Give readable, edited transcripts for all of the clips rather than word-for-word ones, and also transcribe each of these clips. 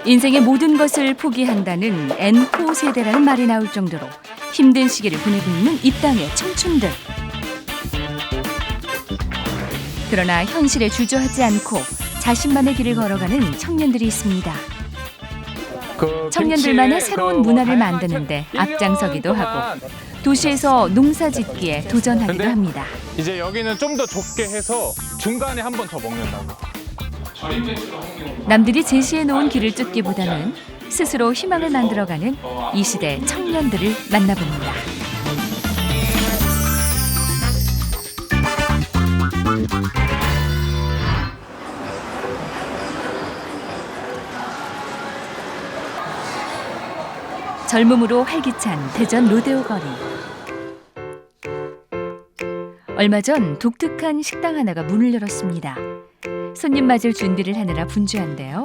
인생의 모든 것을 포기한다는 N4 세대라는 말이 나올 정도로 힘든 시기를 보내고 있는 이 땅의 청춘들. 그러나 현실에 주저하지 않고 자신만의 길을 걸어가는 청년들이 있습니다. 청년들만의 새로운 문화를 만드는데 앞장서기도 하고 도시에서 농사 짓기에 도전하기도 합니다. 이제 여기는 좀 더 좁게 해서 중간에 한 번 더 먹는다고. 남들이 제시해 놓은 길을 쫓기보다는 스스로 희망을 만들어가는 이 시대 청년들을 만나봅니다. 젊음으로 활기찬 대전 로데오 거리. 얼마 전 독특한 식당 하나가 문을 열었습니다. 손님 맞을 준비를 하느라 분주한데요.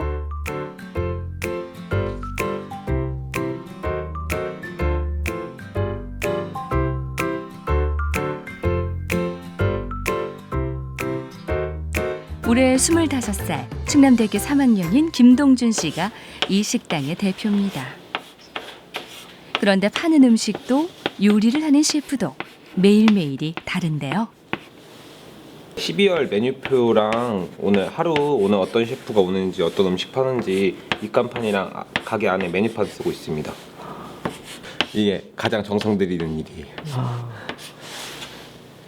올해 25살, 충남대학교 3학년인 김동준 씨가 이 식당의 대표입니다. 그런데 파는 음식도 요리를 하는 셰프도 매일매일이 다른데요. 12월 메뉴표랑 오늘 어떤 셰프가 오는지 어떤 음식 파는지 입간판이랑 가게 안에 메뉴판 쓰고 있습니다. 이게 가장 정성 들이는 일이에요.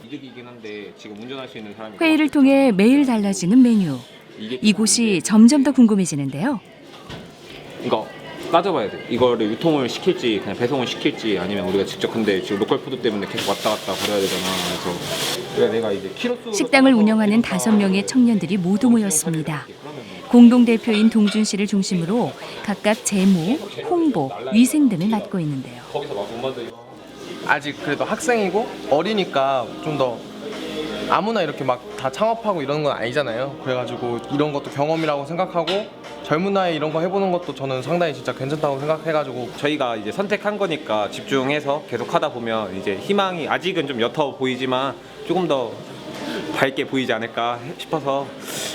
이득이긴 한데 지금 운전할 수 있는 사람이 회의를 통해 매일 달라지는 메뉴. 이곳이 점점 더 궁금해지는데요. 이거 따져봐야 돼. 이거를 유통을 시킬지 그냥 배송을 시킬지 아니면 우리가 직접, 근데 지금 로컬 푸드 때문에 계속 왔다 갔다 거려야 되잖아. 그래서 내가 이제 키로수 식당을 운영하는 5명의 청년들이 모두 모였습니다. 공동대표인 동준 씨를 중심으로 각각 재무, 홍보, 위생 등을 맡고 있는데요. 거기서 막 못 만들고. 아직 그래도 학생이고 어리니까 좀 더 아무나 이렇게 막 다 창업하고 이러는 건 아니잖아요. 그래가지고 이런 것도 경험이라고 생각하고 젊은 나이에 이런 거 해보는 것도 저는 상당히 진짜 괜찮다고 생각해가지고 저희가 이제 선택한 거니까 집중해서 계속 하다 보면 이제 희망이 아직은 좀 옅어 보이지만 조금 더 밝게 보이지 않을까 싶어서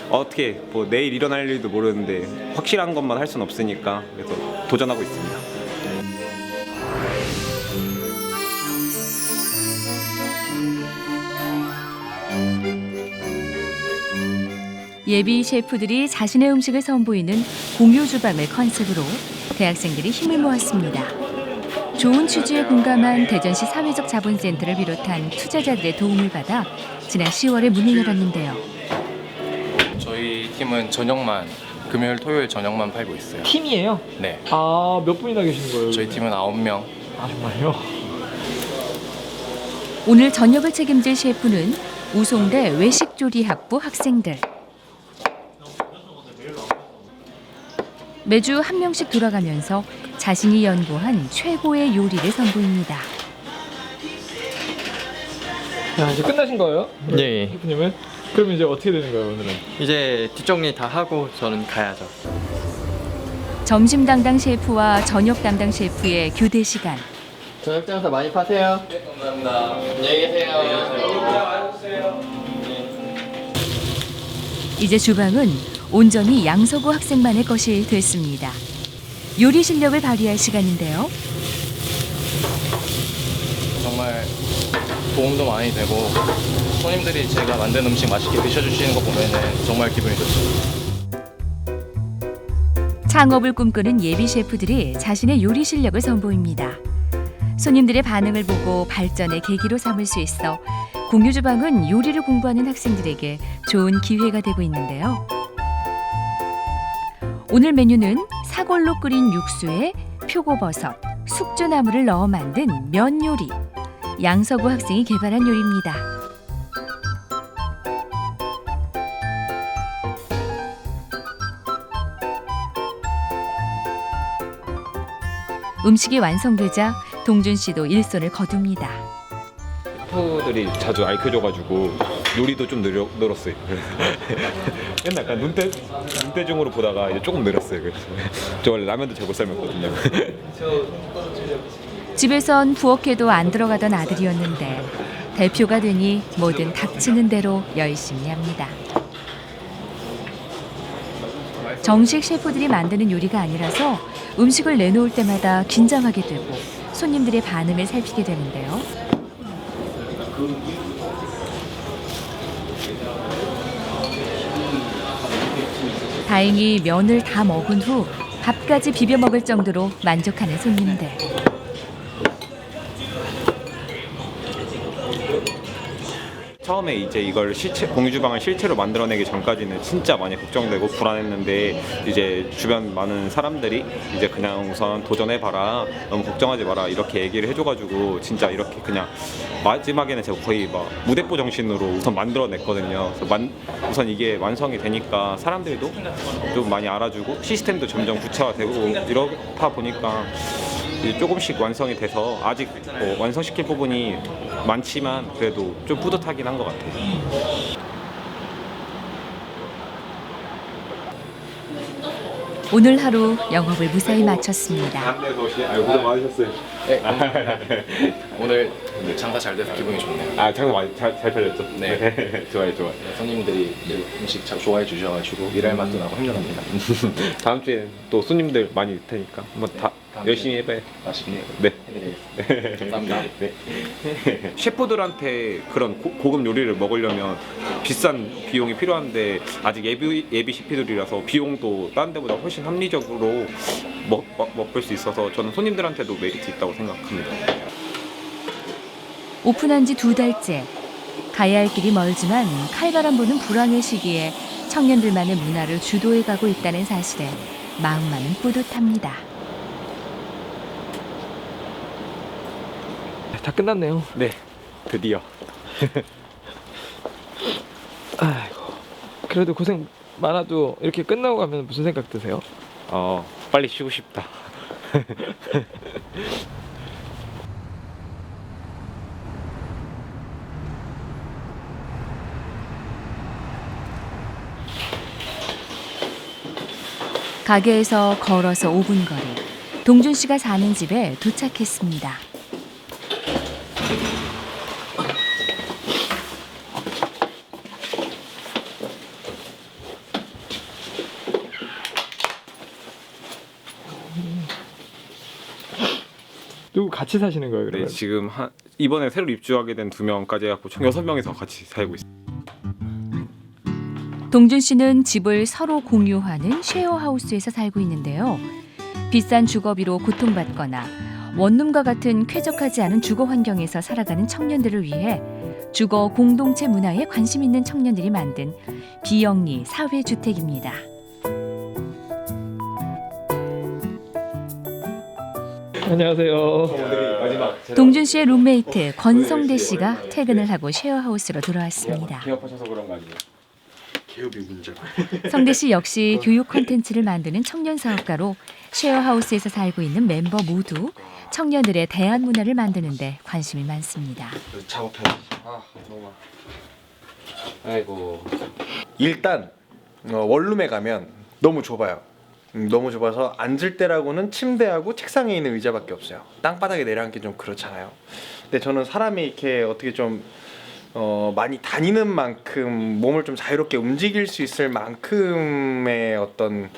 어떻게 뭐 내일 일어날 일도 모르는데 확실한 것만 할 수는 없으니까 그래서 도전하고 있습니다. 예비 셰프들이 자신의 음식을 선보이는 공유 주방을 컨셉으로 대학생들이 힘을 모았습니다. 좋은 취지에 공감한 대전시 사회적 자본센터를 비롯한 투자자들의 도움을 받아 지난 10월에 문을 열었는데요. 저희 팀은 저녁만, 금요일, 토요일 저녁만 팔고 있어요. 팀이에요? 네. 아, 몇 분이나 계시는 거예요? 저희 팀은 9명. 아, 정말요? 오늘 저녁을 책임질 셰프는 우송대 외식조리학부 학생들. 매주 한 명씩 돌아가면서 자신이 연구한 최고의 요리를 선보입니다. 자, 이제 끝나신 거예요? 예. 셰프님은? 그럼 이제 어떻게 되는 거예요, 오늘은? 이제 뒷정리 다 하고 저는 가야죠. 점심 담당 셰프와 저녁 담당 셰프의 교대 시간. 저녁 장사 많이 파세요. 네, 감사합니다. 안녕히 계세요. 이제 주방은 온전히 양서구 학생만의 것이 됐습니다. 요리 실력을 발휘할 시간인데요. 정말 도움도 많이 되고 손님들이 제가 만든 음식 맛있게 드셔주시는 거 보면은 정말 기분이 좋죠. 창업을 꿈꾸는 예비 셰프들이 자신의 요리 실력을 선보입니다. 손님들의 반응을 보고 발전의 계기로 삼을 수 있어 공유 주방은 요리를 공부하는 학생들에게 좋은 기회가 되고 있는데요. 오늘 메뉴는 사골로 끓인 육수에 표고버섯, 숙주나물을 넣어 만든 면 요리. 양서구 학생이 개발한 요리입니다. 음식이 완성되자 동준 씨도 일손을 거둡니다. 셰프들이 자주 알려줘가지고 요리도 좀 늘었어요. 옛날 약간 눈대중으로 보다가 이제 조금 늘었어요. 그래서 저 원래 라면도 잘 못 삶았거든요. 집에선 부엌에도 안 들어가던 아들이었는데 대표가 되니 뭐든 닥치는 대로 열심히 합니다. 정식 셰프들이 만드는 요리가 아니라서 음식을 내놓을 때마다 긴장하게 되고 손님들의 반응을 살피게 되는데요. 다행히 면을 다 먹은 후 밥까지 비벼 먹을 정도로 만족하는 손님들. 처음에 이제 이걸 공유주방을 실체로 만들어내기 전까지는 진짜 많이 걱정되고 불안했는데 이제 주변 많은 사람들이 이제 그냥 우선 도전해봐라, 너무 걱정하지 마라 이렇게 얘기를 해줘가지고 진짜 이렇게 그냥 마지막에는 제가 거의 막 무대뽀 정신으로 우선 만들어냈거든요. 그래서 우선 이게 완성이 되니까 사람들도 좀 많이 알아주고 시스템도 점점 구체화되고 이렇다 보니까 이제 조금씩 완성이 돼서 아직 뭐 완성시킬 부분이 많지만 그래도 좀 뿌듯하긴 한 것 같아요. 오늘 하루 영업을 무사히 마쳤습니다. 고생 많으셨어요. 오늘 장사 잘 돼서 기분이 좋네요. 아, 장사 많이 잘 팔렸죠? 네. 좋아요. 손님들이 음식 잘 좋아해 주셔가지고 일할 맛도 나고 행복합니다. 다음 주에 또 손님들 많이 올 테니까 한번 다 열심히 해봐요. 맛있게 네. 해드리겠습니다. 감사합니다. 네. 셰프들한테 그런 고급 요리를 먹으려면 비싼 비용이 필요한데 아직 예비 셰프들이라서 비용도 다른 데보다 훨씬 합리적으로 먹을 수 있어서 저는 손님들한테도 메리트 있다고 생각합니다. 오픈한 지 2달째. 가야 할 길이 멀지만 칼바람 부는 불황의 시기에 청년들만의 문화를 주도해가고 있다는 사실에 마음만은 뿌듯합니다. 다 끝났네요. 네, 드디어. 아이고. 그래도 고생 많아도 이렇게 끝나고 가면 무슨 생각 드세요? 빨리 쉬고 싶다. 가게에서 걸어서 5분 거리. 동준 씨가 사는 집에 도착했습니다. 누구 같이 사시는 거예요, 네, 그러면? 지금 이번에 새로 입주하게 된 2명까지 해갖고 총 6명이서 같이 살고 있어요. 동준 씨는 집을 서로 공유하는 쉐어하우스에서 살고 있는데요. 비싼 주거비로 고통받거나 원룸과 같은 쾌적하지 않은 주거 환경에서 살아가는 청년들을 위해 주거 공동체 문화에 관심 있는 청년들이 만든 비영리 사회주택입니다. 안녕하세요. 동준 씨의 룸메이트 권성대 씨가 퇴근을 하고 쉐어하우스로 들어왔습니다. 개업하셔서 그런 거 아니에요? 성대 씨 역시 교육 콘텐츠를 만드는 청년 사업가로 쉐어하우스에서 살고 있는 멤버 모두 청년들의 대안 문화를 만드는 데 관심이 많습니다. 아이고. 일단 원룸에 가면 너무 좁아요. 너무 좁아서 앉을 때라고는 침대하고 책상에 있는 의자밖에 없어요. 땅바닥에 내려앉기 좀 그렇잖아요. 근데 저는 사람이 이렇게 어떻게 좀 많이 다니는 만큼 몸을 좀 자유롭게 움직일 수 있을 만큼의 어떤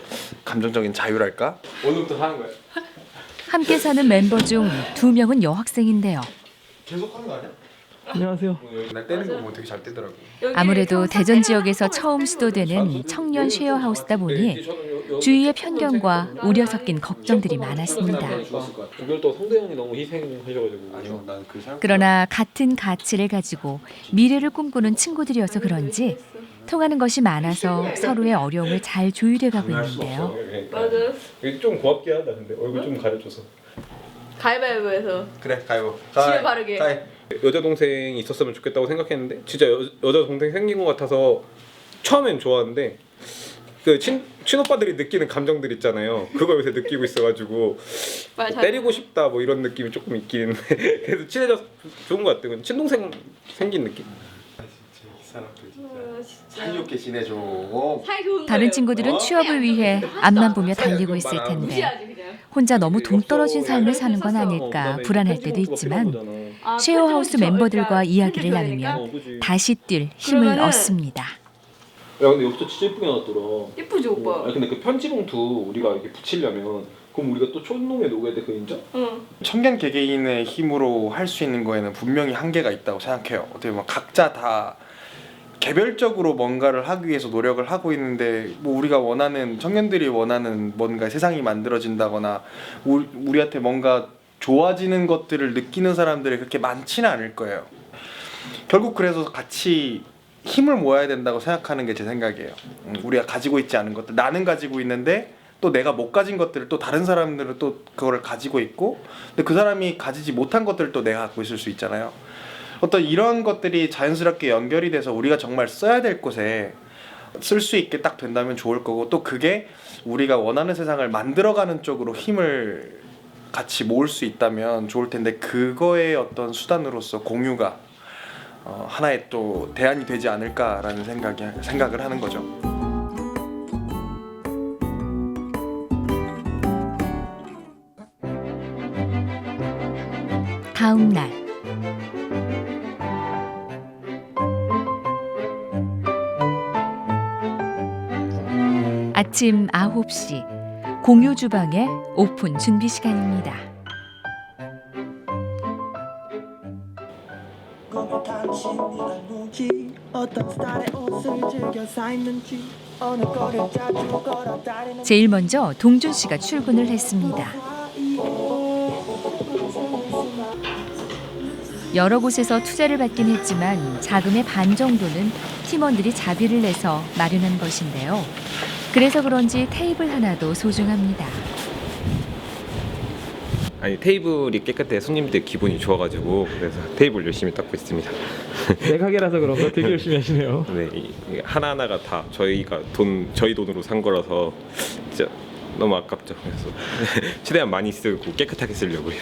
감정적인 자유랄까? 오늘부터 사는 거예요? 함께 사는 멤버 중 2명은 여학생인데요. 계속 하는 거 아니야? 안녕하세요. 날 떼는 거 보면 되게 잘 떼더라고. 아무래도 대전 지역에서 처음 시도되는 청년 쉐어하우스다 보니 주위의 편견과 우려 섞인 걱정들이 많았습니다. 이걸 또 성대현이 너무 희생하셔가지고. 아니요, 난 그 사람. 그러나 같은 가치를 가지고 미래를 꿈꾸는 친구들이어서 그런지 통하는 것이 많아서 서로의 어려움을 잘 조율해 가고 있는데요. 맞아. 이게 좀 고맙게 하다 근데 얼굴 좀 가려줘서. 가위바위보에서 그래, 가위보. 지혜 바르게. 여자 동생이 있었으면 좋겠다고 생각했는데 진짜 여자 동생 생긴 것 같아서 처음엔 좋았는데 그 친오빠들이 느끼는 감정들 있잖아요. 그걸 요새 느끼고 있어가지고 말 잘- 때리고 싶다 뭐 이런 느낌이 조금 있긴 한데 그래서 친해져서 좋은 것 같아요. 친동생 생긴 느낌. 사이좋게 지내줘. 사이 좋은 다른 거예요. 친구들은 취업을 위해 앞만 보며 달리고 있을 텐데 무시하지 그냥. 혼자 너무 동떨어진 삶을 사는 건 아닐까 불안할 때도 있지만 아, 쉐어하우스 그렇죠. 멤버들과 그러니까 이야기를 그러니까. 나누면 다시 뛸 힘을 그러면은 얻습니다. 야 근데 여기서 진짜 예쁘게 나왔더라. 예쁘지 오빠? 아니 근데 그 편지 봉투 우리가 이렇게 붙이려면 그럼 우리가 또 촌놈에 녹여야 돼 그 인자? 응. 청년 개개인의 힘으로 할 수 있는 거에는 분명히 한계가 있다고 생각해요. 어떻게 보면 각자 다 개별적으로 뭔가를 하기 위해서 노력을 하고 있는데 뭐 우리가 원하는 청년들이 원하는 뭔가 세상이 만들어진다거나 우리한테 뭔가 좋아지는 것들을 느끼는 사람들이 그렇게 많지는 않을 거예요. 결국 그래서 같이 힘을 모아야 된다고 생각하는 게 제 생각이에요. 우리가 가지고 있지 않은 것들, 나는 가지고 있는데 또 내가 못 가진 것들을 또 다른 사람들은 또 그거를 가지고 있고, 근데 그 사람이 가지지 못한 것들을 또 내가 갖고 있을 수 있잖아요. 어떤 이런 것들이 자연스럽게 연결이 돼서 우리가 정말 써야 될 곳에 쓸 수 있게 딱 된다면 좋을 거고, 또 그게 우리가 원하는 세상을 만들어가는 쪽으로 힘을 같이 모을 수 있다면 좋을 텐데, 그거의 어떤 수단으로서 공유가 하나의 또 대안이 되지 않을까라는 생각을 하는 거죠. 다음 날 아침 9시 공유 주방의 오픈 준비 시간입니다. 제일 먼저 동준 씨가 출근을 했습니다. 여러 곳에서 투자를 받긴 했지만 자금의 반 정도는 팀원들이 자비를 내서 마련한 것인데요. 그래서 그런지 테이블 하나도 소중합니다. 아니 테이블이 깨끗해 손님들 기분이 좋아가지고 그래서 테이블 열심히 닦고 있습니다. 내 가게라서 그런가 되게 열심히 하시네요. 네, 이게 하나하나가 다 저희 돈으로 산 거라서 진짜 너무 아깝죠. 그래서 최대한 많이 쓰고 깨끗하게 쓰려고요.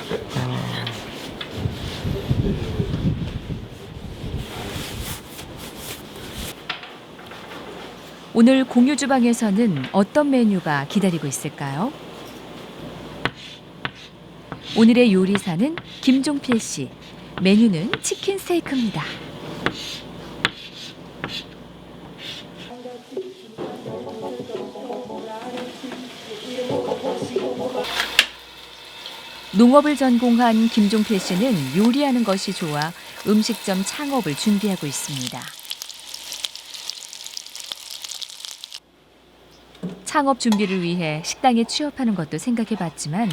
오늘 공유 주방에서는 어떤 메뉴가 기다리고 있을까요? 오늘의 요리사는 김종필 씨. 메뉴는 치킨 스테이크입니다. 농업을 전공한 김종필 씨는 요리하는 것이 좋아 음식점 창업을 준비하고 있습니다. 창업 준비를 위해 식당에 취업하는 것도 생각해봤지만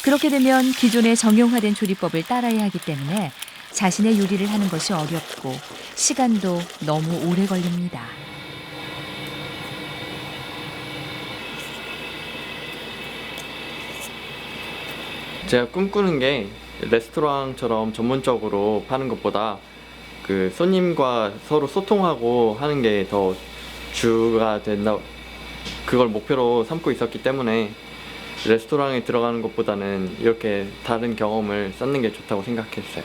그렇게 되면 기존의 정형화된 조리법을 따라야 하기 때문에 자신의 요리를 하는 것이 어렵고 시간도 너무 오래 걸립니다. 제가 꿈꾸는 게 레스토랑처럼 전문적으로 파는 것보다 그 손님과 서로 소통하고 하는 게 더 주가 된다, 그걸 목표로 삼고 있었기 때문에 레스토랑에 들어가는 것보다는 이렇게 다른 경험을 쌓는 게 좋다고 생각했어요.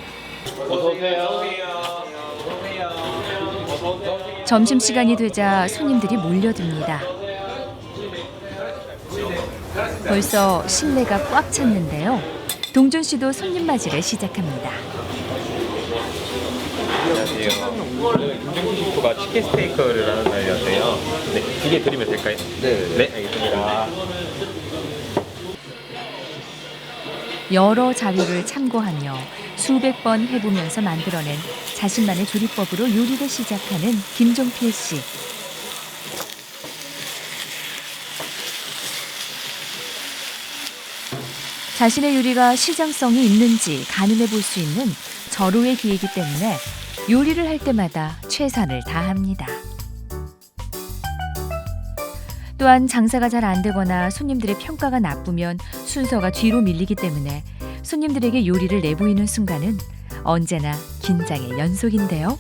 점심시간이 되자 손님들이 몰려듭니다. 벌써 실내가 꽉 찼는데요. 동준 씨도 손님 맞이를 시작합니다. 안녕하세요. 김종필 셰프가 치킨 스테이크를 하는 날이었는데요. 네, 2개 드리면 될까요? 네, 알겠습니다. 여러 자료를 참고하며 수백 번 해보면서 만들어낸 자신만의 조리법으로 요리를 시작하는 김종필 씨. 자신의 요리가 시장성이 있는지 가늠해 볼 수 있는 절호의 기회이기 때문에 요리를 할 때마다 최선을 다합니다. 또한 장사가 잘 안 되거나 손님들의 평가가 나쁘면 순서가 뒤로 밀리기 때문에 손님들에게 요리를 내보이는 순간은 언제나 긴장의 연속인데요.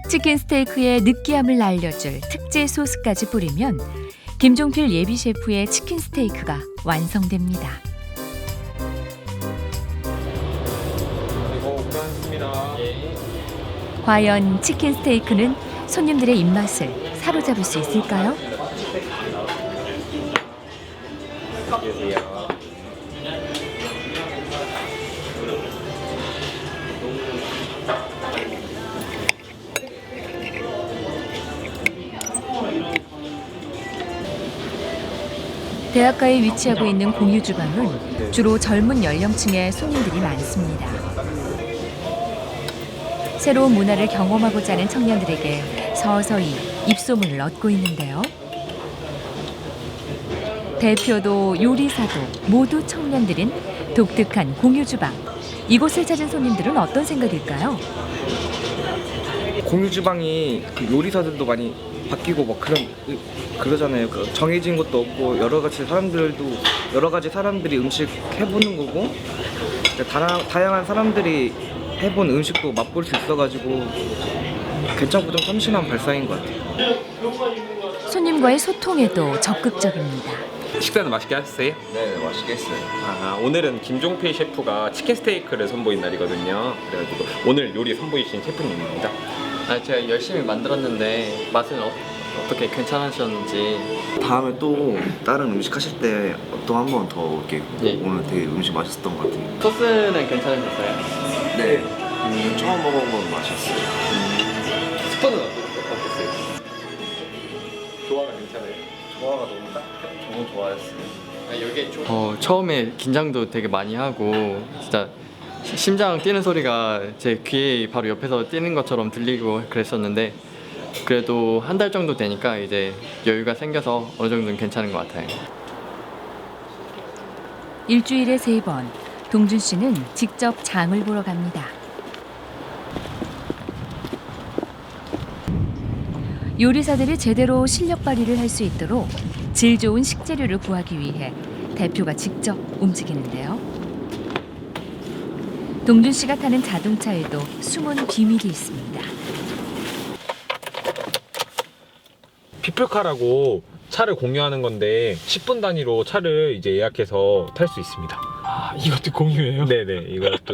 치킨 스테이크에 느끼함을 날려줄 특제 소스까지 뿌리면 김종필 예비 셰프의 치킨 스테이크가 완성됩니다. 과연 치킨 스테이크는 손님들의 입맛을 사로잡을 수 있을까요? 대학가에 위치하고 있는 공유 주방은 주로 젊은 연령층의 손님들이 많습니다. 새로운 문화를 경험하고자 하는 청년들에게 서서히 입소문을 얻고 있는데요. 대표도 요리사도 모두 청년들인 독특한 공유 주방. 이곳을 찾은 손님들은 어떤 생각일까요? 공유 주방이 그 요리사들도 많이 바뀌고 뭐 그러잖아요. 그 정해진 것도 없고 여러 가지 사람들이 음식 해보는 거고 다양한 사람들이 해본 음식도 맛볼 수 있어가지고 괜찮고 좀 참신한 발상인 것 같아요. 손님과의 소통에도 적극적입니다. 식사는 맛있게 하셨어요? 네, 맛있게 했어요. 오늘은 김종필 셰프가 치킨 스테이크를 선보인 날이거든요. 그래가지고 오늘 요리 선보이신 셰프님입니다. 제가 열심히 만들었는데 맛은 어떻게 괜찮으셨는지. 다음에 또 다른 음식 하실 때 또 한 번 더 이렇게 예. 오늘 되게 음식 맛있었던 것 같아요. 소스는 괜찮으셨어요? 네. 처음 먹어본 건 맛있어요. 스프는 어땠어요? 조화가 괜찮아요? 조화가 너무 딱 너무 좋아했어요. 처음에 긴장도 되게 많이 하고 진짜 심장 뛰는 소리가 제 귀에 바로 옆에서 뛰는 것처럼 들리고 그랬었는데 그래도 한 달 정도 되니까 이제 여유가 생겨서 어느 정도는 괜찮은 것 같아요. 일주일에 3번, 동준 씨는 직접 장을 보러 갑니다. 요리사들이 제대로 실력 발휘를 할 수 있도록 질 좋은 식재료를 구하기 위해 대표가 직접 움직이는데요. 동준 씨가 타는 자동차에도 숨은 비밀이 있습니다. 피플카라고 차를 공유하는 건데 10분 단위로 차를 이제 예약해서 탈 수 있습니다. 아, 이것도 공유예요? 네네, 이것도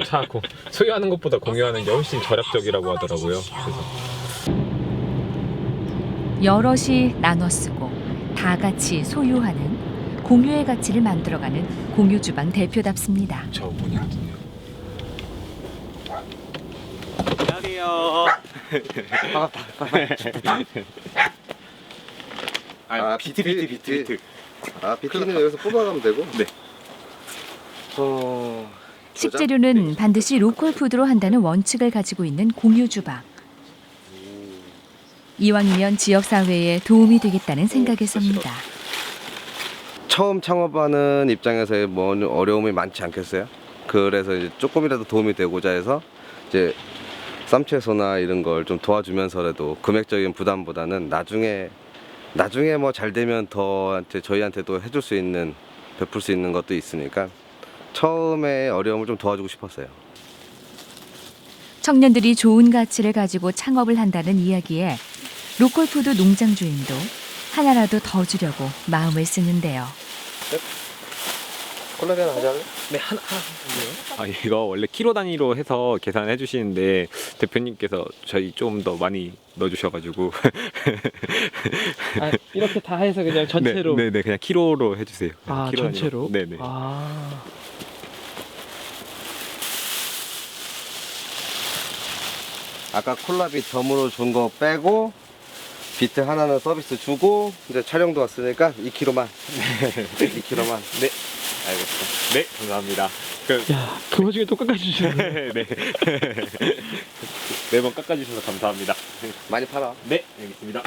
소유하는 것보다 공유하는 게 훨씬 절약적이라고 하더라고요. 그래서 여럿이 나눠 쓰고 다 같이 소유하는 공유의 가치를 만들어가는 공유 주방 대표답습니다. 저 분이거든요. 안녕하세요. 비트. 비트는 여기서 뽑아가면 되고. 네. 식재료는 반드시 로컬 푸드로 한다는 원칙을 가지고 있는 공유 주방. 이왕이면 지역사회에 도움이 되겠다는 생각에서입니다. 처음 창업하는 입장에서 뭐 어려움이 많지 않겠어요? 그래서 이제 조금이라도 도움이 되고자 해서 이제 쌈채소나 이런 걸 좀 도와주면서라도 금액적인 부담보다는 나중에 뭐 잘 되면 저희한테도 해줄 수 있는, 베풀 수 있는 것도 있으니까 처음에 어려움을 좀 도와주고 싶었어요. 청년들이 좋은 가치를 가지고 창업을 한다는 이야기에 로컬푸드 농장 주인도 하나라도 더 주려고 마음을 쓰는데요. 콜라비 하나 가져갈래? 네, 하나. 이거 원래 키로 단위로 해서 계산해 주시는데 대표님께서 저희 좀 더 많이 넣어주셔가지고 아, 이렇게 다 해서 그냥 전체로? 네네, 그냥 키로로 해주세요. 아, 키로 전체로? 단위로. 네네. 아. 아까 콜라비 덤으로 준 거 빼고 비트 하나는 서비스 주고 이제 촬영도 왔으니까 2kg만. 2kg만. 네, 알겠습니다. 네, 감사합니다. 야, 그 와중에 또 깎아주시네. 네. 매번 깎아주셔서 감사합니다. 많이 팔아. 네, 알겠습니다.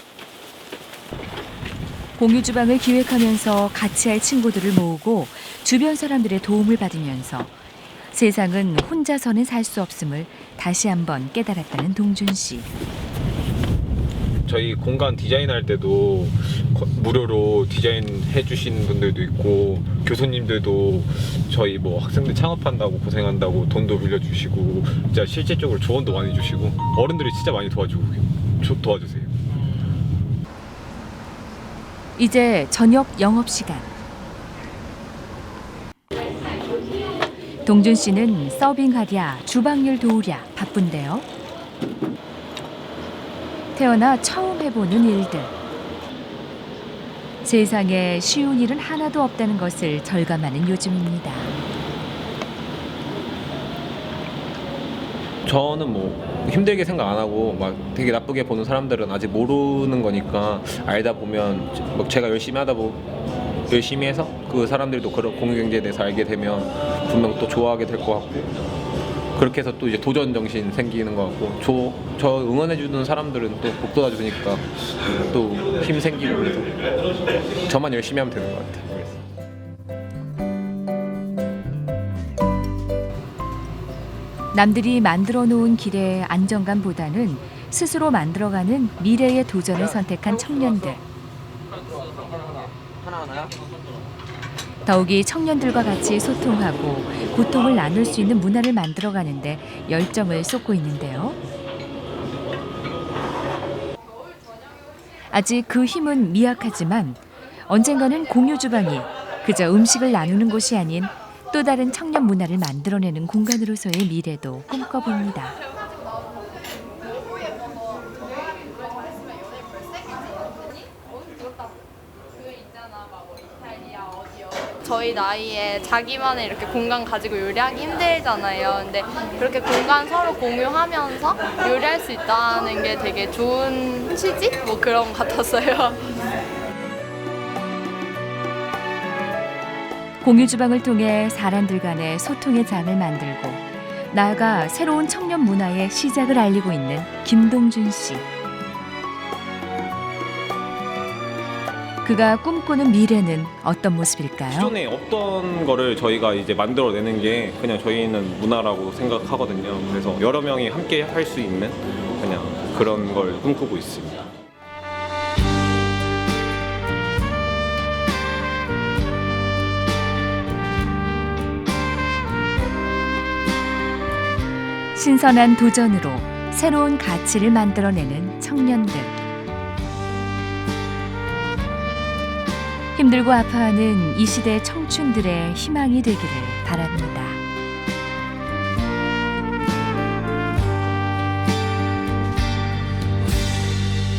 공유 주방을 기획하면서 같이 할 친구들을 모으고 주변 사람들의 도움을 받으면서 세상은 혼자서는 살 수 없음을 다시 한번 깨달았다는 동준 씨. 저희 공간 디자인할 때도 무료로 디자인해 주신 분들도 있고 있고 저희 뭐 학생들 창업한다고 고생한다고 돈도 빌려주시고 진짜 실질적으로 조언도 많이 주시고 어른들이 진짜 많이 도와주세요. 이제 저녁 영업시간. 동준 씨는 서빙하랴 주방일 도우랴 바쁜데요. 태어나 처음 해보는 일들. 세상에 쉬운 일은 하나도 없다는 것을 절감하는 요즘입니다. 저는 뭐 힘들게 생각 안 하고 막 되게 나쁘게 보는 사람들은 아직 모르는 거니까 알다 보면 막 제가 열심히 하다 열심히 해서 그 사람들도 그런 공유경제에 대해서 알게 되면 분명 또 좋아하게 될 것 같고 그렇게 해서 또 이제 도전 정신 생기는 것 같고 저 응원해주는 사람들은 또 복돋아 주니까 또 힘 생기고 그래서 저만 열심히 하면 되는 것 같아요. 남들이 만들어 놓은 길의 안정감보다는 스스로 만들어가는 미래의 도전을 선택한 청년들. 더욱이 청년들과 같이 소통하고 고통을 나눌 수 있는 문화를 만들어가는데 열정을 쏟고 있는데요. 아직 그 힘은 미약하지만 언젠가는 공유주방이 그저 음식을 나누는 곳이 아닌 또 다른 청년 문화를 만들어내는 공간으로서의 미래도 꿈꿔봅니다. 저희 나이에 자기만의 이렇게 공간 가지고 요리하기 힘들잖아요. 근데 그렇게 공간 서로 공유하면서 요리할 수 있다는 게 되게 좋은 취지? 뭐 그런 것 같았어요. 공유주방을 통해 사람들 간의 소통의 장을 만들고 나아가 새로운 청년 문화의 시작을 알리고 있는 김동준 씨. 그가 꿈꾸는 미래는 어떤 모습일까요? 기존에 없던 거를 저희가 이제 만들어내는 게 그냥 저희는 문화라고 생각하거든요. 그래서 여러 명이 함께 할 수 있는 그냥 그런 걸 꿈꾸고 있습니다. 신선한 도전으로 새로운 가치를 만들어내는 청년들. 힘들고 아파하는 이 시대 청춘들의 희망이 되기를 바랍니다.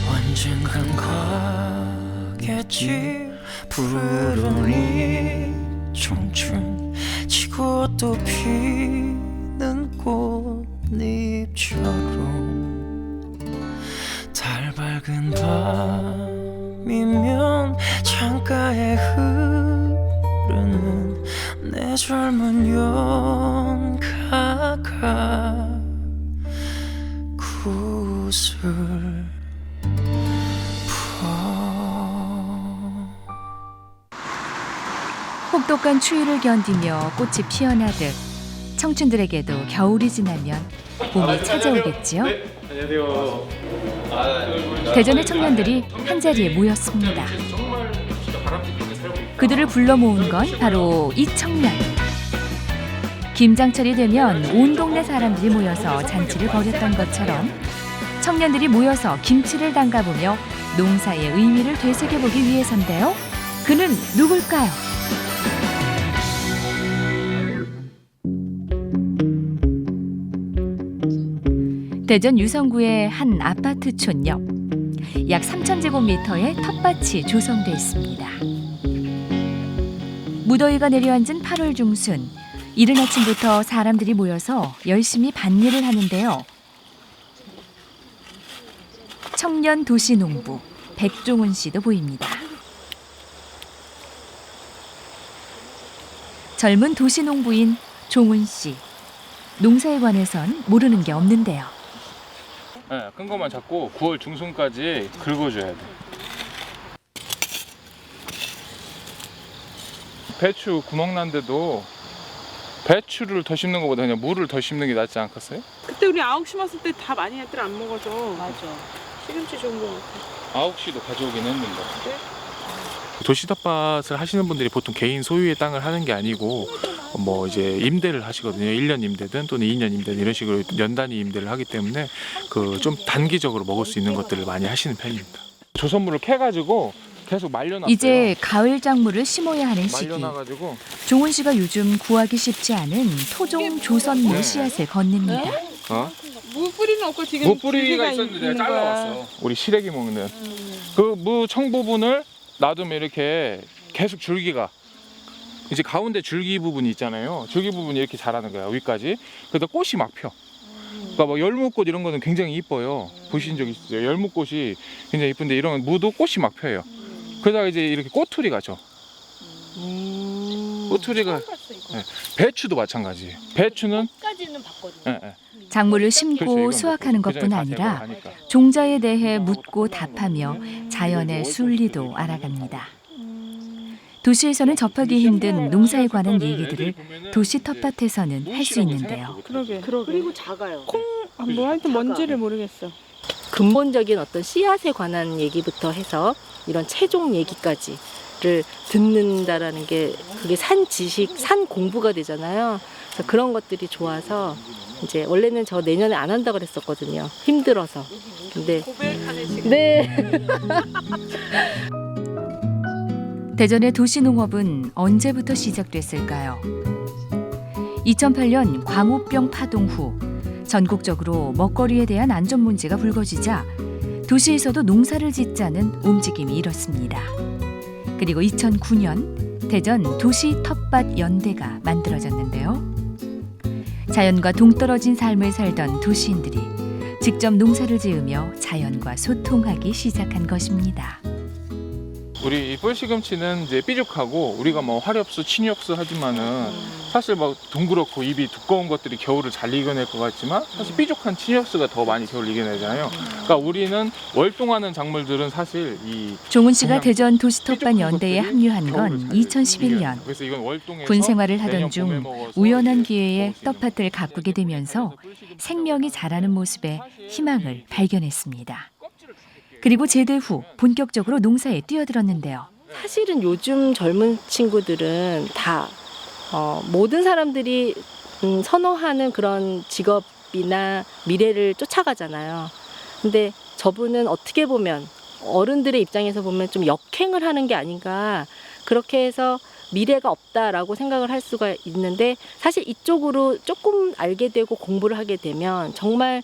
언젠간 가겠지 푸르른 이 청춘 지고 또 피는 꽃잎처럼 달 밝은 밤이면 창가에 흐르는 내 젊은 연가가 구슬 혹독한 추위를 견디며 꽃이 피어나듯 청춘들에게도 겨울이 지나면 봄이 찾아오겠지요. 안녕하세요. 대전의 청년들이 한자리에 모였습니다. 그들을 불러 모은 건 바로 이 청년. 김장철이 되면 온 동네 사람들이 모여서 잔치를 벌였던 것처럼 청년들이 모여서 김치를 담가보며 농사의 의미를 되새겨보기 위해서인데요. 그는 누굴까요? 대전 유성구의 한 아파트촌 옆 약 3,000제곱미터의 텃밭이 조성돼 있습니다. 무더위가 내려앉은 8월 중순, 이른 아침부터 사람들이 모여서 열심히 밭일을 하는데요. 청년 도시농부 백종훈 씨도 보입니다. 젊은 도시농부인 종훈 씨, 농사에 관해선 모르는 게 없는데요. 네, 큰 것만 잡고 9월 중순까지 긁어줘야 돼. 배추 구멍 난데도 배추를 더 심는 것보다 그냥 물을 더 심는 게 낫지 않겠어요? 그때 우리 아욱 심었을 때 다 많이 애들 안 먹어서. 맞아. 시금치 좋은 거 같아. 아욱씨도 가져오긴 했는데. 네? 도시텃밭을 하시는 분들이 보통 개인 소유의 땅을 하는 게 아니고 뭐 이제 임대를 하시거든요. 1년 임대든 또는 2년 임대든 이런 식으로 연 단위 임대를 하기 때문에 그 좀 단기적으로 먹을 수 있는 것들을 많이 하시는 편입니다. 조선물을 캐가지고 계속 말려놨어요. 이제 가을 작물을 심어야 하는 시기. 말려놔가지고 종훈 씨가 요즘 구하기 쉽지 않은 토종 조선무 씨앗을 건넵니다. 어? 무 뿌리는 없고 지금 무 뿌리가 있었는데 내가 잘라왔어. 우리 시래기 먹는 그 무 청 부분을 놔두면 이렇게 계속 줄기가 이제 가운데 줄기 부분이 있잖아요. 줄기 부분이 이렇게 자라는 거야 위까지. 그러다 꽃이 막 펴. 그러니까 뭐 열무꽃 이런 거는 굉장히 이뻐요. 보신 적 있으세요? 열무꽃이 굉장히 이쁜데 이런 무도 꽃이 막 펴요. 그러다가 이제 이렇게 꼬투리가 져. 꼬투리가 네. 배추도 마찬가지예요. 배추는 까지는 봤거든요. 네, 네. 작물을 그렇죠, 심고 이건 수확하는 그 것뿐 전에 다 아니라 제거하니까. 종자에 대해 묻고 답하며 자연의 순리도 알아갑니다. 도시에서는 접하기 힘든 농사에 관한 얘기들을 도시 텃밭에서는 할 수 있는데요. 그러게. 그리고 작아요. 뭐 하여튼 뭔지를 모르겠어. 근본적인 어떤 씨앗에 관한 얘기부터 해서 이런 최종 얘기까지를 듣는다라는 게 그게 산 지식, 산 공부가 되잖아요. 그래서 그런 것들이 좋아서 이제 원래는 저 내년에 안 한다 그랬었거든요. 힘들어서. 근데 네. 대전의 도시농업은 언제부터 시작됐을까요? 2008년 광우병 파동 후 전국적으로 먹거리에 대한 안전 문제가 불거지자 도시에서도 농사를 짓자는 움직임이 일었습니다. 그리고 2009년 대전 도시 텃밭 연대가 만들어졌는데요. 자연과 동떨어진 삶을 살던 도시인들이 직접 농사를 지으며 자연과 소통하기 시작한 것입니다. 우리 이 뻘시금치는 이제 삐죽하고 우리가 뭐 화렵수, 친엽수 하지만은 사실 막 둥그렇고 입이 두꺼운 것들이 겨울을 잘 이겨낼 것 같지만 사실 삐죽한 친엽수가 더 많이 겨울을 이겨내잖아요. 그러니까 우리는 월동하는 작물들은 사실 이 종훈 씨가 대전 도시텃밭 연대에 합류한 건 2011년. 그래서 이건 월동에서 군 생활을 하던 내년 중 봄에 먹어서 우연한 기회에 텃밭을 가꾸게 되면서 생명이 자라는 모습에 희망을 발견했습니다. 그리고 제대 후 본격적으로 농사에 뛰어들었는데요. 사실은 요즘 젊은 친구들은 다 모든 사람들이 선호하는 그런 직업이나 미래를 쫓아가잖아요. 근데 저분은 어떻게 보면 어른들의 입장에서 보면 좀 역행을 하는 게 아닌가, 그렇게 해서 미래가 없다라고 생각을 할 수가 있는데, 사실 이쪽으로 조금 알게 되고 공부를 하게 되면 정말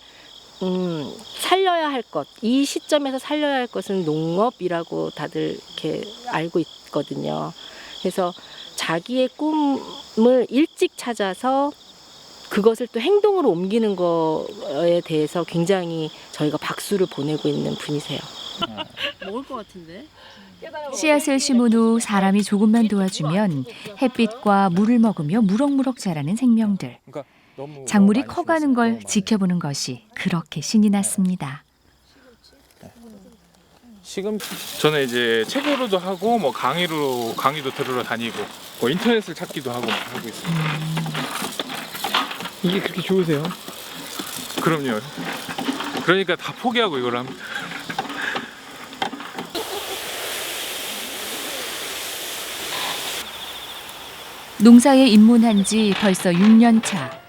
살려야 할 것, 이 시점에서 살려야 할 것은 농업이라고 다들 이렇게 알고 있거든요. 그래서 자기의 꿈을 일찍 찾아서 그것을 또 행동으로 옮기는 거에 대해서 굉장히 저희가 박수를 보내고 있는 분이세요. 먹을 것 같은데? 씨앗을 심은 후 사람이 조금만 도와주면 햇빛과 물을 먹으며 무럭무럭 자라는 생명들. 작물이 커가는 걸 지켜보는 것이 그렇게 신이 났습니다. 저는 이제 책으로도 하고 뭐 강의도 들으러 다니고 뭐 인터넷을 찾기도 하고 하고 있습니다. 이게 그렇게 좋으세요? 그럼요. 그러니까 다 포기하고 이걸 합니다. 농사에 입문한 지 벌써 6년 차.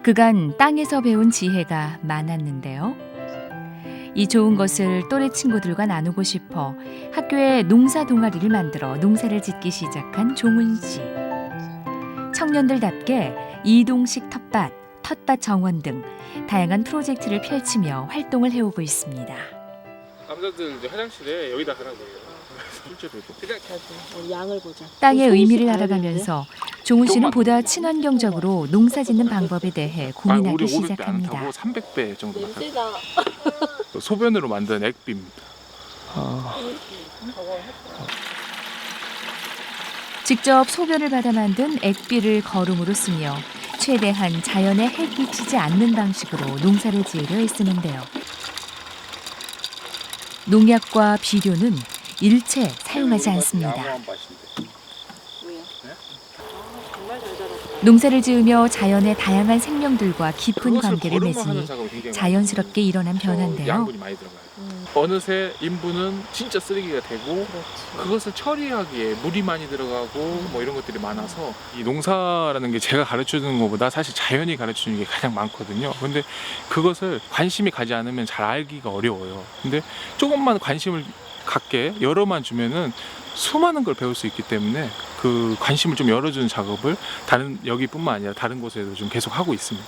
그간 땅에서 배운 지혜가 많았는데요. 이 좋은 것을 또래 친구들과 나누고 싶어 학교에 농사 동아리를 만들어 농사를 짓기 시작한 종훈 씨. 청년들답게 이동식 텃밭, 텃밭 정원 등 다양한 프로젝트를 펼치며 활동을 해오고 있습니다. 남자들 이제 화장실에 여기다 하라고요. 실제로 우리 양을 보자. 땅의 의미를 알아가면서 종훈 씨는 보다 친환경적으로 농사 짓는 방법에 대해 고민하기 시작합니다. 300배 정도 소변으로 만든 액비입니다. 직접 소변을 받아 만든 액비를 거름으로 쓰며 최대한 자연에 해끼치지 않는 방식으로 농사를 지으려 애쓰는데요. 농약과 비료는 일체 사용하지 않습니다. 농사를 지으며 자연의 다양한 생명들과 깊은 관계를 맺으니 자연스럽게 일어난 변화인데요. 양분이 많이 들어가요. 어느새 인부는 진짜 쓰레기가 되고 그것을 처리하기에 물이 많이 들어가고 뭐 이런 것들이 많아서 이 농사라는 게 제가 가르쳐주는 것보다 사실 자연이 가르쳐주는 게 가장 많거든요. 근데 그것을 관심이 가지 않으면 잘 알기가 어려워요. 근데 조금만 관심을 갖게 열어만 주면은 수많은 걸 배울 수 있기 때문에 그 관심을 좀 열어주는 작업을 여기뿐만 아니라 다른 곳에도 좀 계속 하고 있습니다.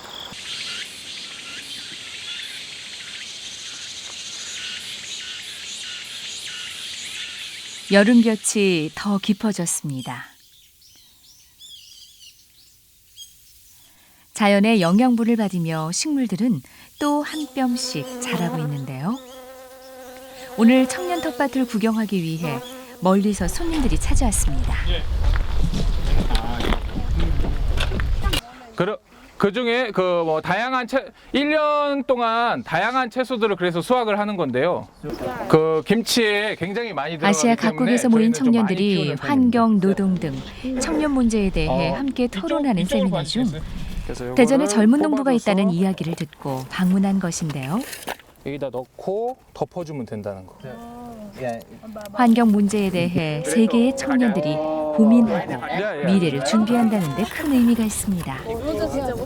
여름볕이 더 깊어졌습니다. 자연의 영양분을 받으며 식물들은 또 한 뼘씩 자라고 있는데요. 오늘 청년 텃밭을 구경하기 위해 멀리서 손님들이 찾아왔습니다. 그 중에 그 뭐 다양한 1년 동안 다양한 채소들을 그래서 수확을 하는 건데요. 그 김치에 굉장히 많이 들어가기 아시아 때문에 각국에서 모인 저희는 좀 많이 청년들이 키우는 편입니다. 환경, 노동 등 청년 문제에 대해 함께 토론하는 세미나 중 대전에 젊은 농부가 있다는 이야기를 듣고 방문한 것인데요. 여기다 넣고 덮어주면 된다는 거. 환경 문제에 대해 세계의 청년들이 고민하고 미래를 준비한다는 데 큰 의미가 있습니다.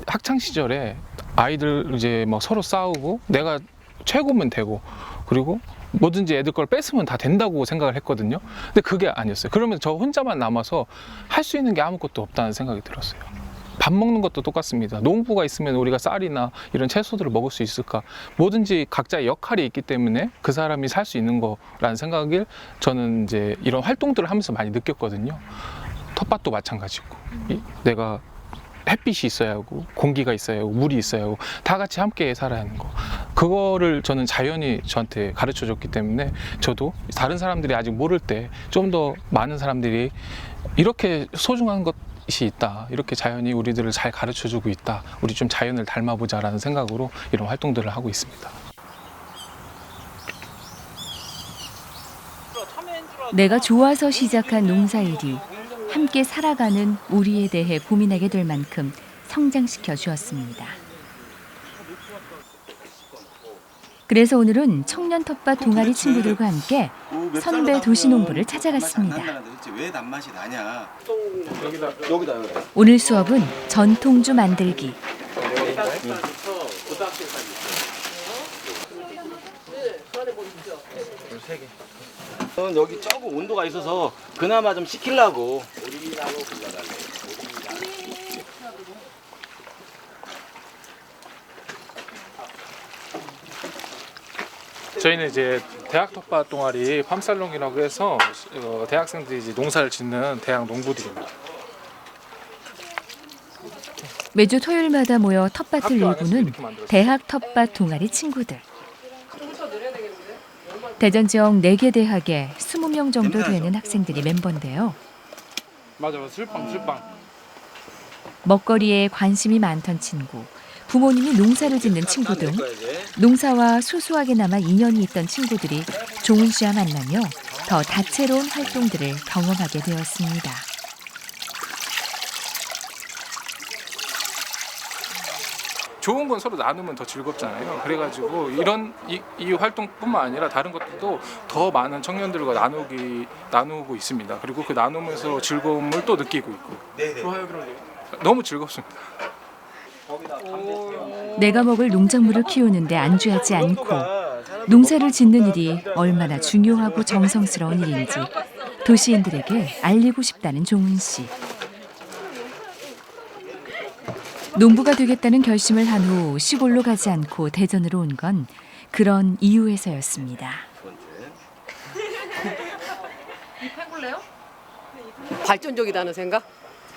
학창 시절에 아이들 이제 막 서로 싸우고 내가 최고면 되고 그리고 뭐든지 애들 걸 뺏으면 다 된다고 생각을 했거든요. 근데 그게 아니었어요. 그러면 저 혼자만 남아서 할 수 있는 게 아무것도 없다는 생각이 들었어요. 밥 먹는 것도 똑같습니다. 농부가 있으면 우리가 쌀이나 이런 채소들을 먹을 수 있을까? 뭐든지 각자의 역할이 있기 때문에 그 사람이 살 수 있는 거라는 생각을 저는 이제 이런 활동들을 하면서 많이 느꼈거든요. 텃밭도 마찬가지고 내가 햇빛이 있어야 하고 공기가 있어야 하고 물이 있어야 하고 다 같이 함께 살아야 하는 거, 그거를 저는 자연이 저한테 가르쳐 줬기 때문에 저도 다른 사람들이 아직 모를 때 좀 더 많은 사람들이 이렇게 소중한 것이 있다, 이렇게 자연이 우리들을 잘 가르쳐 주고 있다, 우리 좀 자연을 닮아보자 라는 생각으로 이런 활동들을 하고 있습니다. 내가 좋아서 시작한 농사일이 함께 살아가는 우리에 대해 고민하게 될 만큼 성장시켜 주었습니다. 그래서 오늘은 청년 텃밭 동아리 친구들과 함께 선배 도시농부를 찾아갔습니다. 왜 단맛이 나냐? 여기다. 오늘 수업은 전통주 만들기. 여기 조금 온도가 있어서 그나마 좀 식히려고. 저희는 이제 대학 텃밭 동아리 팜살롱이라고 해서 대학생들이 이제 농사를 짓는 대학 농부들입니다. 매주 토요일마다 모여 텃밭을 일구는 대학 텃밭 동아리 친구들. 대전 지역 4개 대학에 20명 정도 되는 학생들이 멤버인데요. 맞아, 술빵. 먹거리에 관심이 많던 친구, 부모님이 농사를 짓는 친구 등 농사와 소소하게나마 인연이 있던 친구들이 종훈 씨와 만나며 더 다채로운 활동들을 경험하게 되었습니다. 좋은 건 서로 나누면 더 즐겁잖아요. 그래가지고 이 활동뿐만 아니라 다른 것들도 더 많은 청년들과 나누고 있습니다. 그리고 그 나누면서 즐거움을 또 느끼고 있고. 좋아요, 그러게요. 너무 즐겁습니다. 내가 먹을 농작물을 키우는데 안주하지 않고 농사를 짓는 일이 얼마나 중요하고 정성스러운 일인지 도시인들에게 알리고 싶다는 종훈 씨. 농부가 되겠다는 결심을 한 후 시골로 가지 않고 대전으로 온 건 그런 이유에서였습니다. 발전적이다는 생각?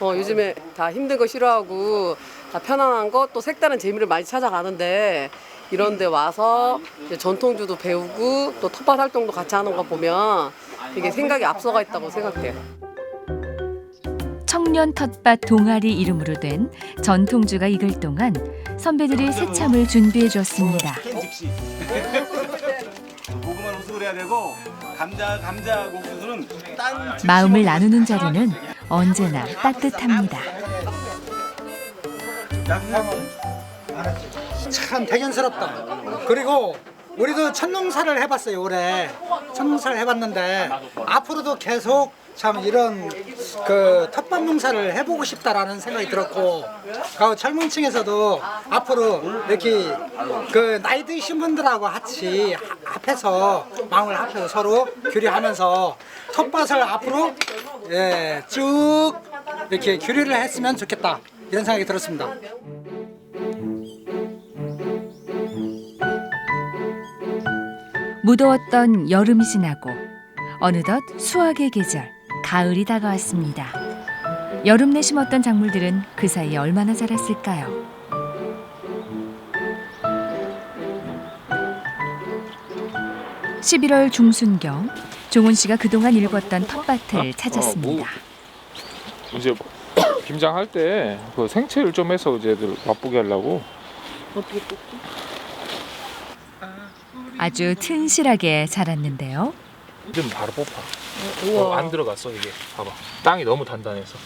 요즘에 다 힘든 거 싫어하고 다 편안한 거, 또 색다른 재미를 많이 찾아가는데 이런 데 와서 이제 전통주도 배우고 또 텃밭 활동도 같이 하는 거 보면 되게 생각이 앞서가 있다고 생각해요. 청년 텃밭 동아리 이름으로 된 전통주가 익을 동안 선배들이 새참을 준비해 주었습니다. 고구마는 후숙을 해야 되고 감자 옥수수는 마음을 나누는 자리는 언제나 따뜻합니다. 참 대견스럽다. 그리고 우리도 첫농사를 해봤어요. 올해 첫농사를 해봤는데 앞으로도 계속 참 이런 그 텃밭 농사를 해보고 싶다라는 생각이 들었고, 그 젊은 층에서도 앞으로 이렇게 그 나이 드신 분들하고 같이 합해서 마음을 합해서 서로 교류하면서 텃밭을 앞으로 쭉 이렇게 교류를 했으면 좋겠다, 이런 생각이 들었습니다. 무더웠던 여름이 지나고 어느덧 수확의 계절, 가을이 다가왔습니다. 여름 내 심었던 작물들은 그 사이에 얼마나 자랐을까요? (11월) 중순경 종훈 씨가 그동안 일궜던 텃밭을 찾았습니다. 이제 김장할 때 그 생채를 좀 해서 이제 애들 맛보게 하려고. 어떻게 뽑지? 아주 튼실하게 자랐는데요. 이제는 바로 뽑아. 우와. 안 들어갔어 이게. 봐봐. 땅이 너무 단단해서.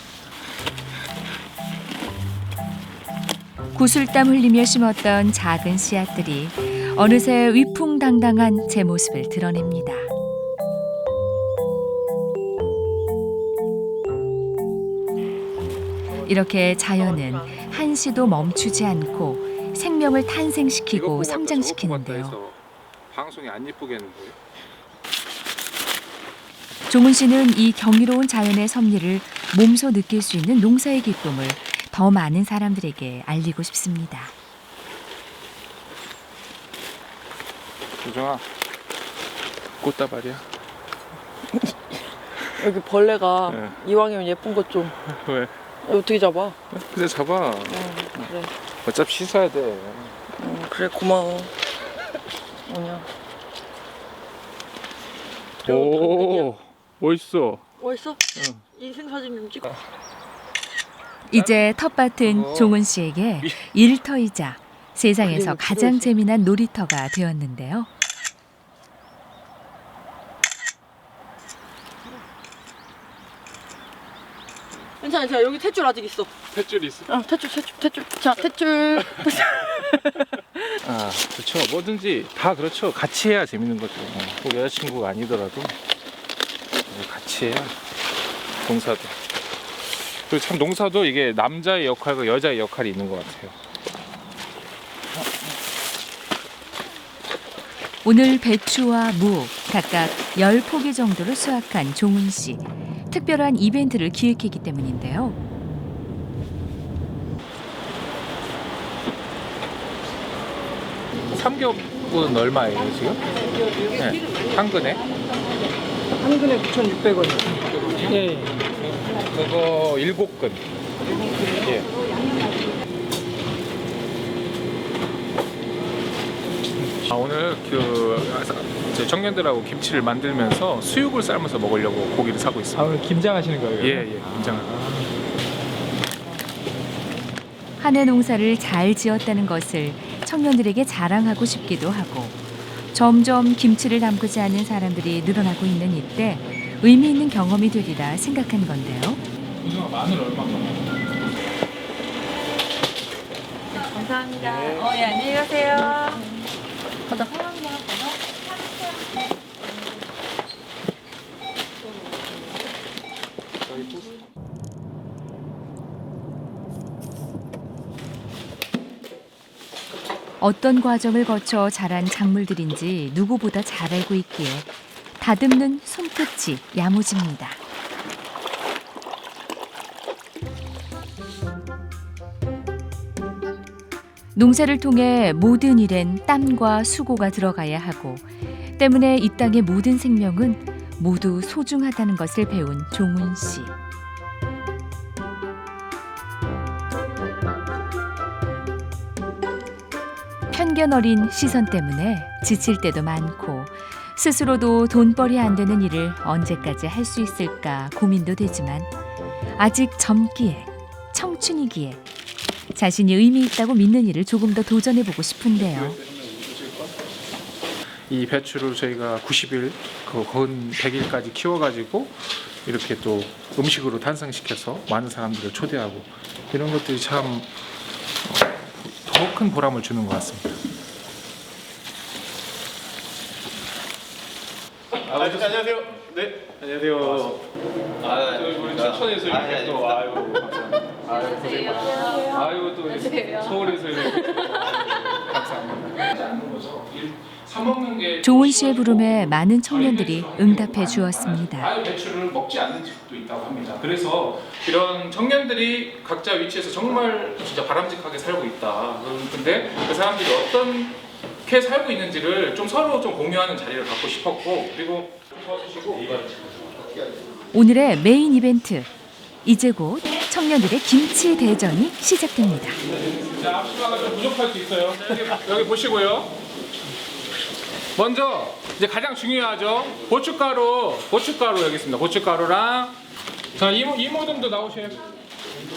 구슬땀 흘리며 심었던 작은 씨앗들이 어느새 위풍당당한 제 모습을 드러냅니다. 이렇게 자연은 한시도 멈추지 않고 생명을 탄생시키고 성장시키는데요. 방송이 안 예쁘겠는데. 종훈 씨는 이 경이로운 자연의 섭리를 몸소 느낄 수 있는 농사의 기쁨을 더 많은 사람들에게 알리고 싶습니다. 유정아, 꽃다발이야. 여기 벌레가 네. 이왕이면 예쁜 것 좀. 왜? 어떻게 잡아? 그래 잡아. 그래. 어차피 씻어야 돼. 그래 고마워. 뭐냐? 오, 멋있어. 어딨어? 인생 사진 좀 찍어. 이제 텃밭은 종훈 씨에게 일터이자 세상에서 가장 재미난 놀이터가 되었는데요. 괜찮아, 괜찮아. 여기 탯줄 아직 있어. 탯줄 있어? 탯줄. 자, 탯줄. 아, 그렇죠. 뭐든지 다 그렇죠. 같이 해야 재밌는 거죠. 꼭 여자친구가 아니더라도 같이 해야 농사도. 그리고 참 농사도 이게 남자의 역할과 여자의 역할이 있는 것 같아요. 오늘 배추와 무 각각 10포기 정도를 수확한 종훈 씨. 특별한 이벤트를 기획했기 때문인데요. 삼겹은 얼마예요 지금? 네. 한 근에? 한 근에 9,600원이요. 예. 그거 7근. 예. 아, 오늘 제 청년들하고 김치를 만들면서 수육을 삶아서 먹으려고 고기를 사고 있습니다. 아, 오늘 김장하시는 거예요? 예, 김장을. 한 해 농사를 잘 지었다는 것을 청년들에게 자랑하고 싶기도 하고 점점 김치를 담그지 않는 사람들이 늘어나고 있는 이때 의미 있는 경험이 되리라 생각한 건데요. 유정아, 마늘 얼마나? 감사합니다. 예, 안녕히 가세요. 가자. 어떤 과정을 거쳐 자란 작물들인지 누구보다 잘 알고 있기에 다듬는 손끝이 야무집니다. 농사를 통해 모든 일엔 땀과 수고가 들어가야 하고 때문에 이 땅의 모든 생명은 모두 소중하다는 것을 배운 종훈 씨. 편견 어린 시선 때문에 지칠 때도 많고 스스로도 돈벌이 안 되는 일을 언제까지 할 수 있을까 고민도 되지만 아직 젊기에 청춘이기에 자신이 의미 있다고 믿는 일을 조금 더 도전해보고 싶은데요. 이 배추를 저희가 90일, 건 100일까지 키워가지고 이렇게 또 음식으로 탄생시켜서 많은 사람들을 초대하고 이런 것들이 참 더 큰 보람을 주는 것 같습니다. 아버지 안녕하세요. 네, 안녕하세요. 우리 춘천에서 이렇게 또 아유 감사합니다. 아유 고생 많으세요. 아유 또 서울에서 이렇게 감사합니다. 사먹는 게 종훈 씨의 부름에 많은 청년들이 응답해 주었습니다. 아유 배추를 먹지 않는 집도 있다고 합니다. 그래서 이런 청년들이 각자 위치에서 정말 진짜 바람직하게 살고 있다. 근데 그 사람들이 어떻게 살고 있는지를 좀 서로 좀 공유하는 자리를 갖고 싶었고 그리고 도와주시고 오늘의 메인 이벤트. 이제 곧 청년들의 김치 대전이 시작됩니다. 자, 앞치마가 좀 부족할 수 있어요. 여기 보시고요. 먼저 이제 가장 중요하죠. 고춧가루 여기 있습니다. 고춧가루랑 자 이모듬도 나오세요.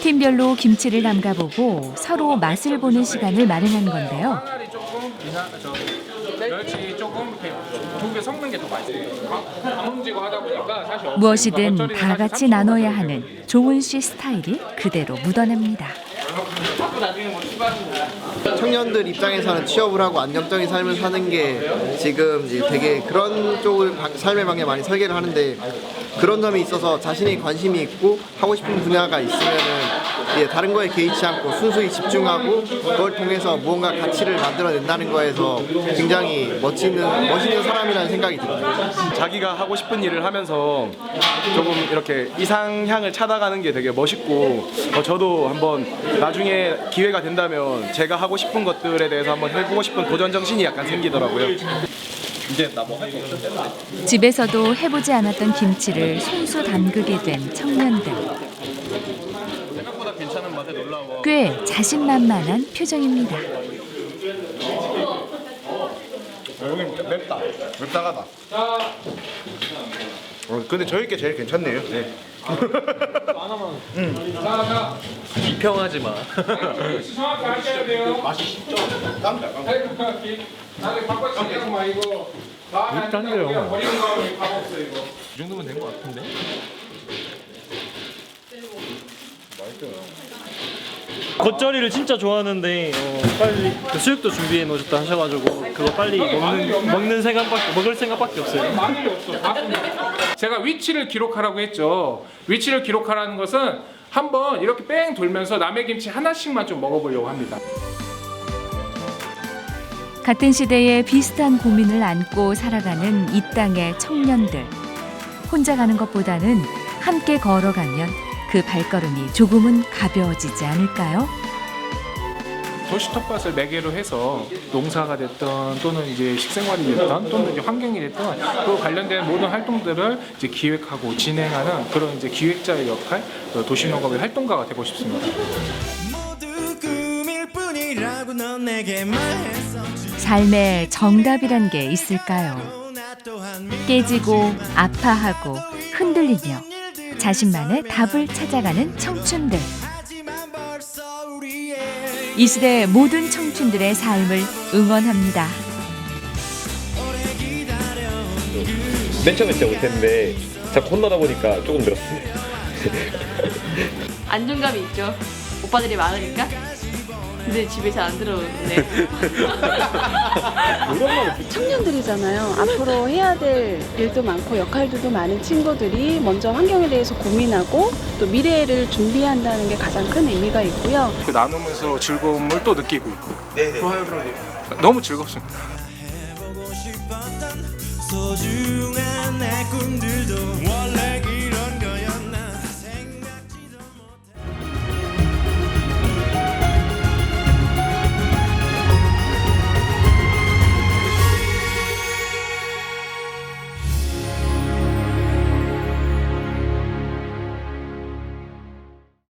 팀별로 김치를 담가보고 서로 맛을 보는 시간을 마련한 건데요. 멸치 조금 두 개 섞는 게 더 맛있어요. 방음지고 하다 보니까 사실 무엇이든 다 같이 나눠야 하는 종훈 씨 스타일이 그대로 묻어납니다. 청년들 입장에서는 취업을 하고 안정적인 삶을 사는 게 지금 이제 되게 그런 쪽을 삶의 방향에 많이 설계를 하는데 그런 점이 있어서 자신이 관심이 있고 하고 싶은 분야가 있으면은 다른 거에 개의치 않고 순수히 집중하고 그걸 통해서 무언가 가치를 만들어낸다는 거에서 굉장히 멋있는 사람이라는 생각이 들어요. 자기가 하고 싶은 일을 하면서 조금 이렇게 이상향을 찾아가는 게 되게 멋있고 저도 한번 나중에 기회가 된다면 제가 하고 싶은 것들에 대해서 한번 해보고 싶은 도전 정신이 약간 생기더라고요. 이제 나 뭐 할 거 없어? 집에서도 해보지 않았던 김치를 손수 담그게 된 청년들. 생각보다 괜찮은 맛에 놀라워. 꽤 자신만만한 표정입니다. 여기 맵다가다. 근데 저희 게 제일 괜찮네요. 네. 비평하지 마. 정확히 하셔야 돼요. 맛이 쉽죠? 나중에 바꿔치기하고 막 이거 일단요. 버리는 거 밥 없어 이거. 이 정도면 된 것 같은데? 겉절이를 진짜 좋아하는데 빨리 그 수육도 준비해 놓으셨다 하셔가지고 그거 빨리 먹을 생각밖에 없어요. 마늘이 없어. 제가 위치를 기록하라고 했죠. 위치를 기록하라는 것은 한번 이렇게 뺑 돌면서 남의 김치 하나씩만 좀 먹어보려고 합니다. 같은 시대에 비슷한 고민을 안고 살아가는 이 땅의 청년들. 혼자 가는 것보다는 함께 걸어가면 그 발걸음이 조금은 가벼워지지 않을까요? 도시 텃밭을 매개로 해서 농사가 됐던 또는 이제 식생활이 됐던 또는 이제 환경이 됐던 그 관련된 모든 활동들을 이제 기획하고 진행하는 그런 이제 기획자의 역할, 도시농업의 활동가가 되고 싶습니다. 삶의 정답이란 게 있을까요? 깨지고 아파하고 흔들리며 자신만의 답을 찾아가는 청춘들. 이 시대 모든 청춘들의 삶을 응원합니다. 맨 처음에 진짜 못했는데 자꾸 혼나다 보니까 조금 늘었어요. 안정감이 있죠. 오빠들이 많으니까. 근데 집에 잘 안 들어오는데. 청년들이잖아요. 앞으로 해야 될 일도 많고 역할들도 많은 친구들이 먼저 환경에 대해서 고민하고 또 미래를 준비한다는 게 가장 큰 의미가 있고요. 그 나누면서 즐거움을 또 느끼고 있고. 네. 좋아요, 그러게요. 너무 즐겁습니다.